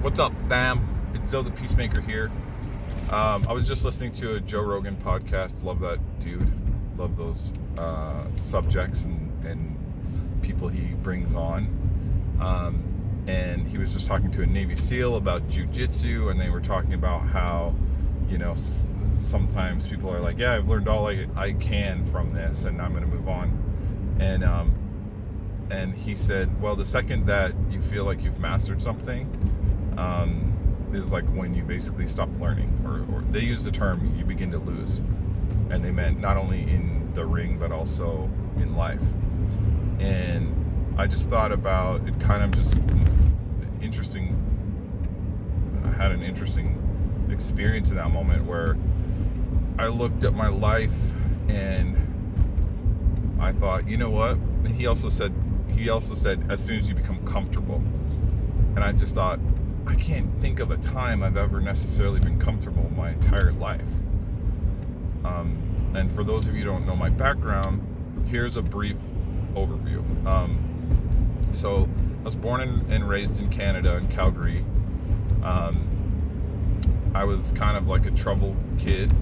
What's up, fam? It's Zoe the Peacemaker here. I was just listening to a Joe Rogan podcast. Love that dude. Love those subjects and people he brings on. And he was just talking to a Navy SEAL about jiu-jitsu, and they were talking about how, sometimes people are like, yeah, I've learned all I can from this, and I'm going to move on. And he said, well, the second that you feel like you've mastered something, is like when you basically stop learning, or they use the term you begin to lose, and they meant not only in the ring but also in life. And I just thought about it, kind of just interesting. I had an interesting experience in that moment where I looked at my life and I thought, you know what? And he also said as soon as you become comfortable. And I just thought, I can't think of a time I've ever necessarily been comfortable my entire life. And for those of you who don't know my background, here's a brief overview. So I was born and raised in Canada, in Calgary. I was kind of like a troubled kid,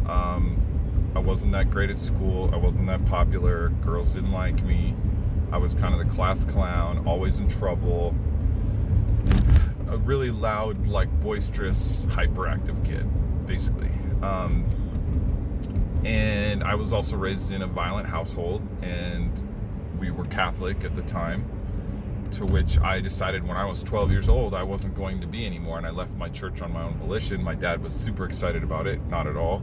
I wasn't that great at school. I wasn't that popular. Girls didn't like me. I was kind of the class clown, always in trouble. A really loud, boisterous, hyperactive kid, basically. And I was also raised in a violent household, and we were Catholic at the time, to which I decided when I was 12 years old I wasn't going to be anymore, and I left my church on my own volition. My dad was super excited about it. Not at all.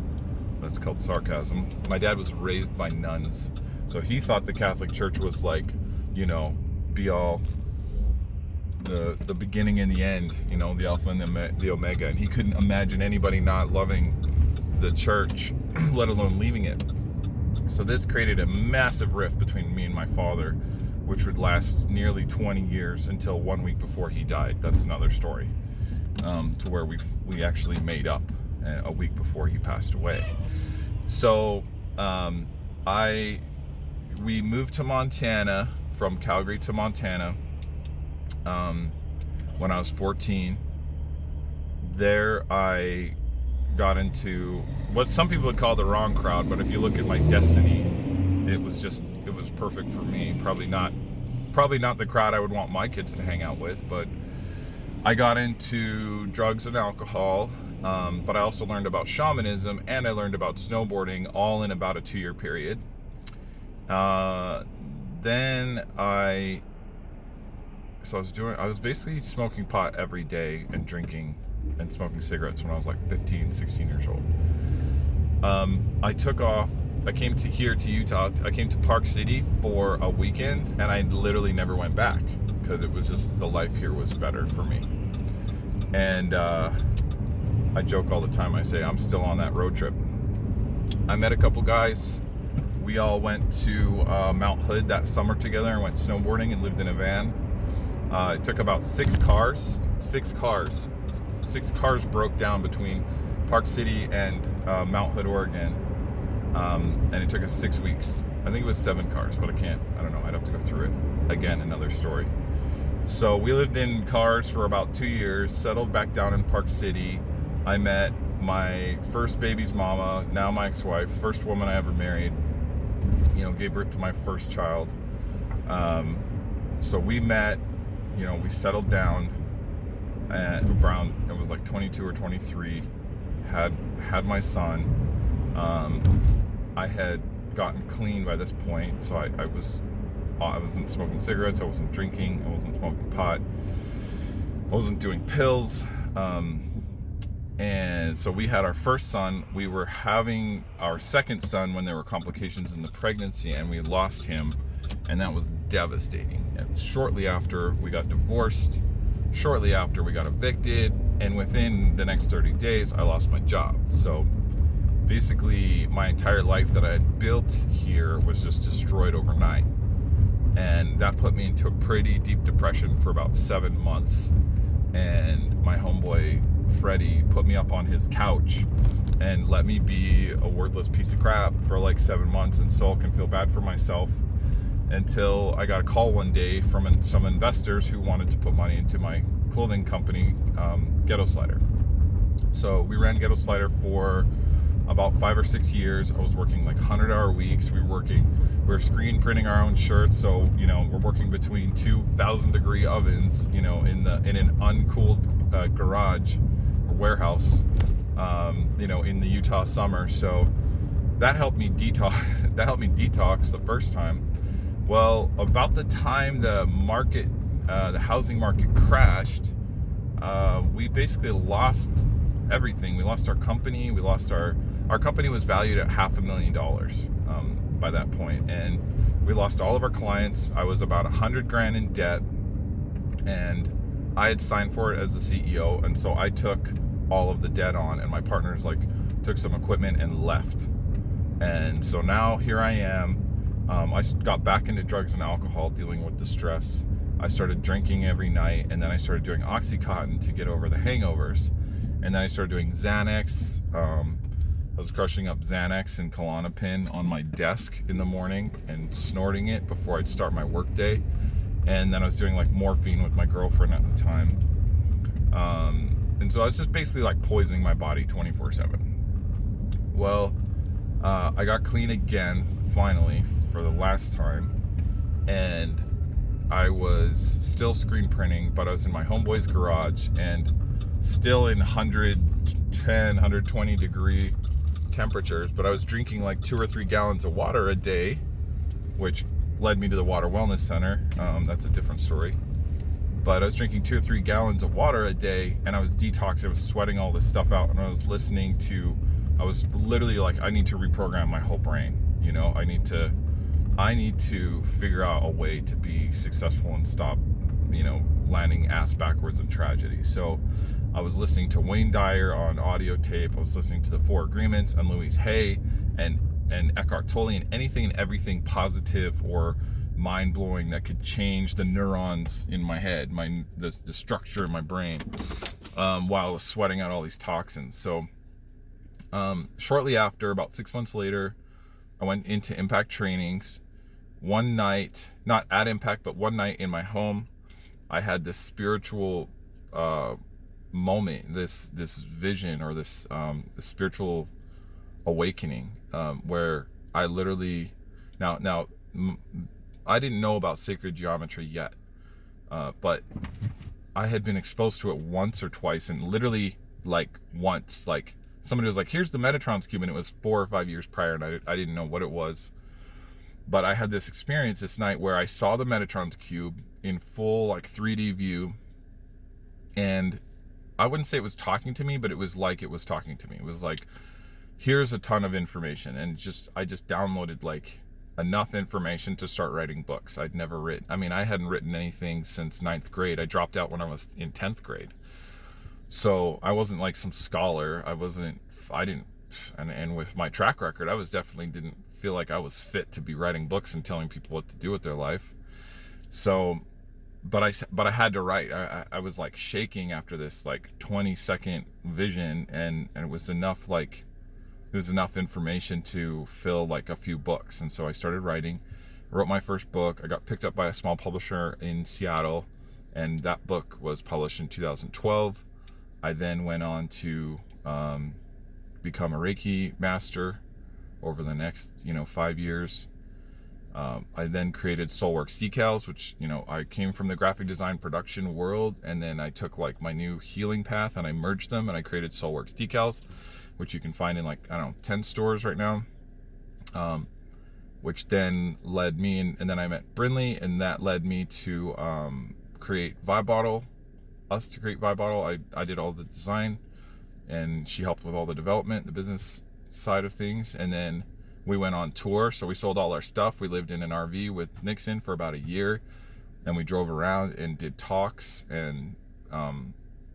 That's called sarcasm. My dad was raised by nuns, so he thought the Catholic Church was be all, the beginning and the end, the Alpha and the Omega, and he couldn't imagine anybody not loving the church, let alone leaving it. So this created a massive rift between me and my father, which would last nearly 20 years until 1 week before he died. That's another story, to where we actually made up a week before he passed away. So we moved to Montana, from Calgary to Montana, when I was 14. There I got into what some people would call the wrong crowd, but if you look at my destiny, it was perfect for me. Probably not the crowd I would want my kids to hang out with, but I got into drugs and alcohol, but I also learned about shamanism, and I learned about snowboarding, all in about a 2-year period. Then I was basically smoking pot every day and drinking and smoking cigarettes when I was 15, 16 years old. I took off. I came to Utah. I came to Park City for a weekend, and I literally never went back because it was just, the life here was better for me. And I joke all the time. I say I'm still on that road trip. I met a couple guys. We all went to Mount Hood that summer together and went snowboarding and lived in a van. It took about 6 cars. 6 cars broke down between Park City and Mount Hood, Oregon. And it took us 6 weeks. I think it was 7 cars, but I don't know. I'd have to go through it. Again, another story. So we lived in cars for about 2 years, settled back down in Park City. I met my first baby's mama, now my ex-wife, first woman I ever married, gave birth to my first child. So we met, we settled down at around, it was 22 or 23, had my son. I had gotten clean by this point, so I wasn't smoking cigarettes, I wasn't drinking, I wasn't smoking pot, I wasn't doing pills. And so we had our first son. We were having our second son when there were complications in the pregnancy, and we lost him, and that was devastating. And shortly after, we got divorced. Shortly after, we got evicted, and within the next 30 days, I lost my job. So basically, my entire life that I had built here was just destroyed overnight. And that put me into a pretty deep depression for about 7 months. And my homeboy, Freddie, put me up on his couch and let me be a worthless piece of crap for 7 months and sulk and feel bad for myself. until I got a call one day from some investors who wanted to put money into my clothing company, Ghetto Slider. So we ran Ghetto Slider for about 5 or 6 years. I was working like 100-hour weeks. We were screen printing our own shirts. So, we're working between 2,000-degree ovens, in an uncooled garage or warehouse, in the Utah summer. So that helped me detox. That helped me detox the first time. Well, about the time the housing market crashed, we basically lost everything. We lost our company. We lost our company was valued at $500,000 by that point, and we lost all of our clients. I was about $100,000 in debt, and I had signed for it as the CEO, and so I took all of the debt on, and my partners took some equipment and left. And so now here I am. I got back into drugs and alcohol, dealing with the stress. I started drinking every night, and then I started doing Oxycontin to get over the hangovers. And then I started doing Xanax. I was crushing up Xanax and Klonopin on my desk in the morning and snorting it before I'd start my work day. And then I was doing morphine with my girlfriend at the time. And so I was just basically poisoning my body 24/7. Well, I got clean again, finally, for the last time. And I was still screen printing, but I was in my homeboy's garage and still in 110, 120 degree temperatures, but I was drinking 2 or 3 gallons of water a day, which led me to the Water Wellness Center. That's a different story. But I was drinking 2 or 3 gallons of water a day, and I was detoxing. I was sweating all this stuff out, and I was literally I need to reprogram my whole brain. I need to figure out a way to be successful and stop, landing ass backwards in tragedy. So I was listening to Wayne Dyer on audio tape. I was listening to the Four Agreements and Louise Hay and Eckhart Tolle, and anything and everything positive or mind-blowing that could change the neurons in my head, the structure of my brain, while I was sweating out all these toxins. So shortly after, about 6 months later, I went into Impact trainings. One night, not at Impact, but one night in my home, I had this spiritual moment, this vision, or this spiritual awakening, where I literally now I didn't know about sacred geometry yet, but I had been exposed to it once or twice, and literally once, somebody was here's the Metatron's cube, and it was 4 or 5 years prior, and I didn't know what it was. But I had this experience this night where I saw the Metatron's cube in full 3D view, and I wouldn't say it was talking to me, but it was it was talking to me. It was here's a ton of information, and I just downloaded enough information to start writing books. I'd never written. I hadn't written anything since 9th grade. I dropped out when I was in 10th grade. So I wasn't some scholar. And with my track record, I didn't feel like I was fit to be writing books and telling people what to do with their life. So, but I had to write. I was shaking after this 20-second vision, and it was enough information to fill a few books. And so I started writing, wrote my first book. I got picked up by a small publisher in Seattle, and that book was published in 2012. I then went on to become a Reiki master over the next 5 years. I then created Soulworks Decals, which I came from the graphic design production world, and then I took my new healing path and I merged them, and I created Soulworks Decals, which you can find in 10 stores right now, which then led me, and then I met Brinley, and that led me to create Vibe Bottle. To create Vibe Bottle, I did all the design, and she helped with all the development, the business side of things. And then we went on tour, so we sold all our stuff. We lived in an RV with Nixon for about a year, and we drove around and did talks, and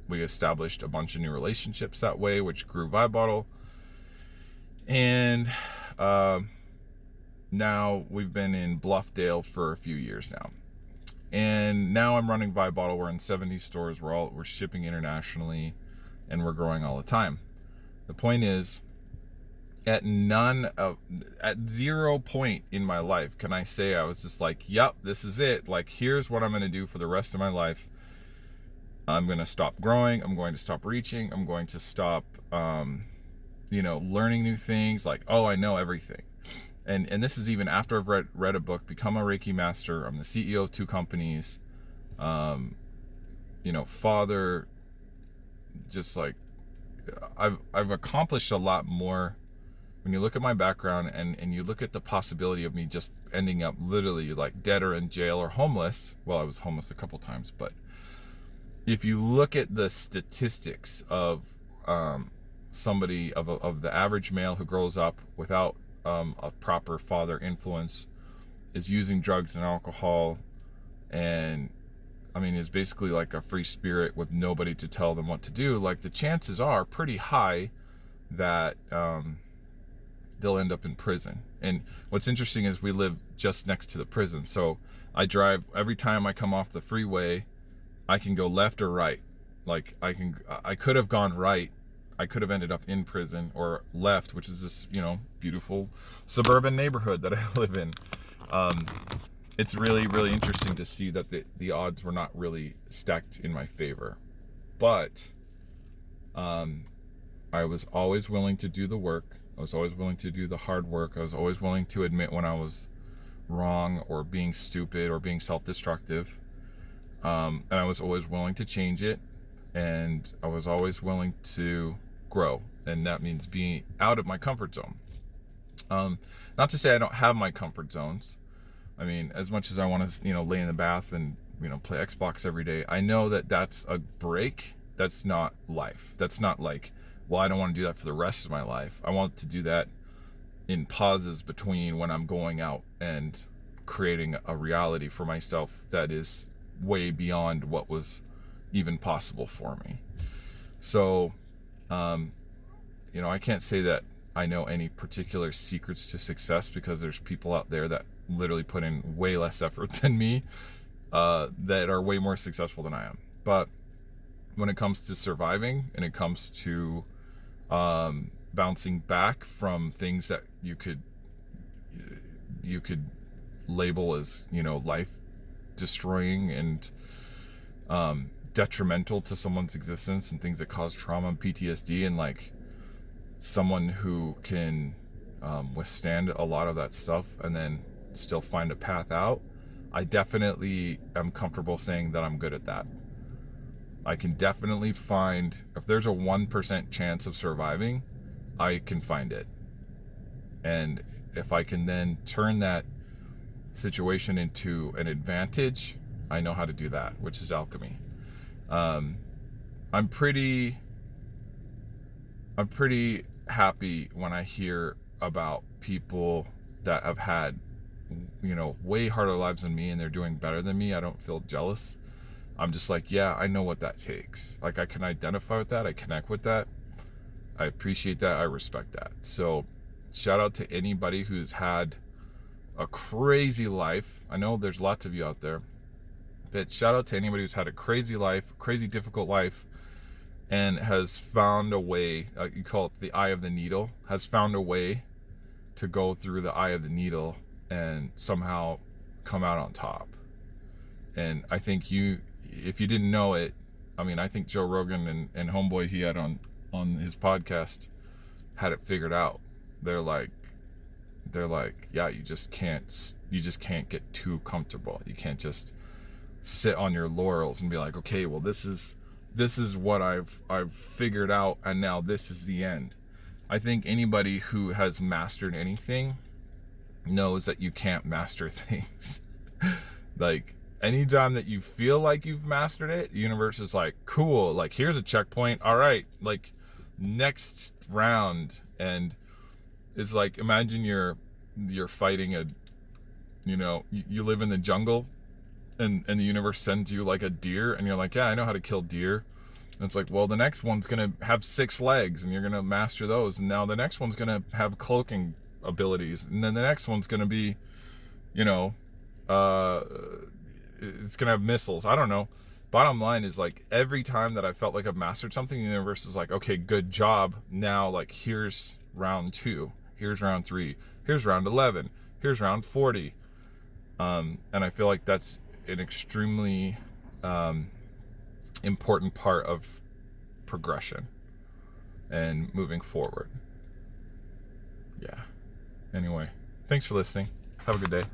we established a bunch of new relationships that way, which grew Vibe Bottle. And now we've been in Bluffdale for a few years now. And now I'm running Vibe Bottle. We're in 70 stores. We're shipping internationally, and we're growing all the time. The point is, at zero point in my life can I say I was just like, yep, this is it. Like, here's what I'm going to do for the rest of my life. I'm going to stop growing. I'm going to stop reaching. I'm going to stop, learning new things. Like, oh, I know everything. And this is even after I've read a book, become a Reiki master. I'm the CEO of 2 companies. Father, just like, I've accomplished a lot more. When you look at my background and you look at the possibility of me just ending up literally like dead or in jail or homeless. Well, I was homeless a couple times, but if you look at the statistics of somebody of the average male who grows up without a proper father influence, is using drugs and alcohol, and is basically like a free spirit with nobody to tell them what to do, like the chances are pretty high that they'll end up in prison. And what's interesting is we live just next to the prison, so I drive, every time I come off the freeway, I can go left or right. Like I could have gone right, I could have ended up in prison, or left, which is this beautiful suburban neighborhood that I live in. It's really, really interesting to see that the odds were not really stacked in my favor. But I was always willing to do the work. I was always willing to do the hard work. I was always willing to admit when I was wrong or being stupid or being self-destructive. And I was always willing to change it. And I was always willing to grow. And that means being out of my comfort zone. Not to say I don't have my comfort zones. As much as I want to, lay in the bath and, play Xbox every day, I know that that's a break. That's not life. That's not like, well, I don't want to do that for the rest of my life. I want to do that in pauses between when I'm going out and creating a reality for myself that is way beyond what was even possible for me. So, I can't say that I know any particular secrets to success, because there's people out there that literally put in way less effort than me, that are way more successful than I am. But when it comes to surviving, and it comes to bouncing back from things that you could label as life destroying and detrimental to someone's existence, and things that cause trauma and PTSD, and like someone who can withstand a lot of that stuff and then still find a path out, I definitely am comfortable saying that I'm good at that. I can definitely find, if there's a 1% chance of surviving, I can find it. And if I can then turn that situation into an advantage, I know how to do that, which is alchemy. I'm pretty happy when I hear about people that have had, way harder lives than me, and they're doing better than me. I don't feel jealous. I'm just like, yeah, I know what that takes. Like, I can identify with that. I connect with that. I appreciate that. I respect that. So shout out to anybody who's had a crazy life. I know there's lots of you out there, but shout out to anybody who's had a crazy life, crazy difficult life, and has found a way, you call it the eye of the needle, has found a way to go through the eye of the needle and somehow come out on top. And I think if you didn't know it, I think Joe Rogan and homeboy he had on his podcast had it figured out. They're like, yeah, you just can't get too comfortable. You can't just sit on your laurels and be like, okay, well, this is what I've figured out, and now this is the end. I think anybody who has mastered anything knows that you can't master things. Like, anytime that you feel like you've mastered it, the universe is like, cool, like, here's a checkpoint. All right, like, next round. And it's like, imagine you're fighting you live in the jungle, and the universe sends you like a deer, and you're like, yeah, I know how to kill deer. And it's like, well, the next one's gonna have 6 legs, and you're gonna master those, and now the next one's gonna have cloaking abilities, and then the next one's gonna be, it's gonna have missiles. I don't know. bottom line is like every time that I felt like I've mastered something, the universe is like, okay, good job. Now like here's round 2, here's round 3, here's round 11, here's round 40. And I feel like that's an extremely important part of progression and moving forward. Yeah. Anyway, thanks for listening. Have a good day.